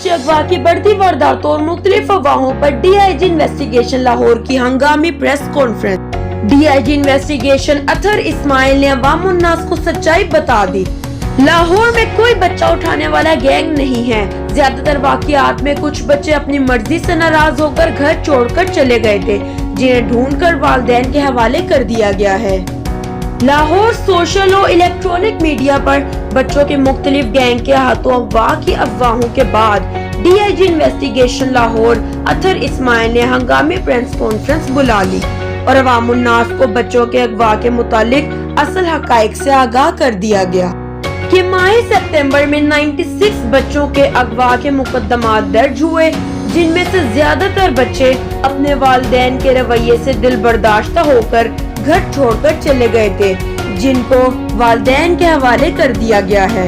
बच्चे अगवा की बढ़ती वारदातों और मुख्तलिफ अफवाहों पर DIG इन्वेस्टिगेशन लाहौर की हंगामी press conference. DIG investigation Athar Ismail ने अवाम उन्नास को सच्चाई बता दी। लाहौर में कोई बच्चा उठाने वाला गैंग नहीं है। ज्यादातर वाकयात में कुछ बच्चे अपनी मर्जी से नाराज होकर घर छोड़कर चले गए थे, जिन्हें ढूंढकर वालिदैन के हवाले कर दिया गया है। लाहौर सोशल और इलेक्ट्रॉनिक मीडिया पर बच्चों के मुख्तलिफ गैंग के हाथों अगवा की अफवाहों के बाद DIG इन्वेस्टिगेशन लाहौर अतहर इस्माइल ने हंगामी प्रेस कॉन्फ्रेंस बुला ली और अवाम उन्नास को बच्चों के अगवा के मुतालिक असल हकाइक से आगाह कर दिया गया कि माह सितंबर में 96 बच्चों के अगवा के मुकदमात दर्ज हुए, जिनमें से ज्यादातर बच्चे अपने वालिदैन के रवैये से दिल बर्दाश्त होकर घर छोड़कर चले गए थे, जिनको वालिदैन के हवाले कर दिया गया है।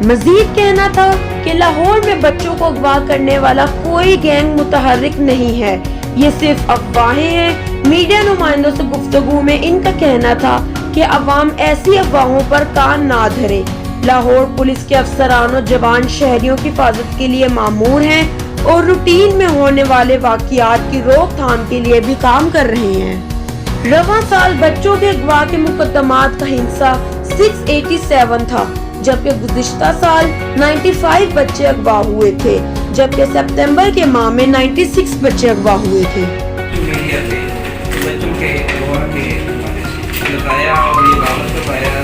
मजीद कहना था कि लाहौर में बच्चों को अगवा करने वाला कोई गैंग मुतहर्रिक नहीं है, ये सिर्फ अफवाहें हैं। मीडिया नुमाइंदों से गुफ्तगू में इनका कहना था कि अवाम ऐसी अफवाहों पर कान ना धरे। लाहौर पुलिस के अफसरान और जवान शहरियों की हिफाजत के लिए मामूर हैं और रूटीन में होने वाले वाकयात की रोकथाम के लिए भी काम कर रहे हैं। रवां साल बच्चों के अगवा के मुकदमात का हिस्सा 687 था, जबकि गुज़िश्ता साल 95 बच्चे अगवा हुए थे, जबकि सितंबर के माह में 96 बच्चे अगवा हुए थे। बच्चों के अगवा के बताया और ये बाबत बताया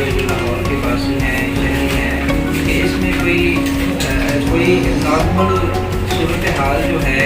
जो लाहौर के पास हैं शहरी हैं कि इसमें कोई नॉर्मल सूरत हाल जो है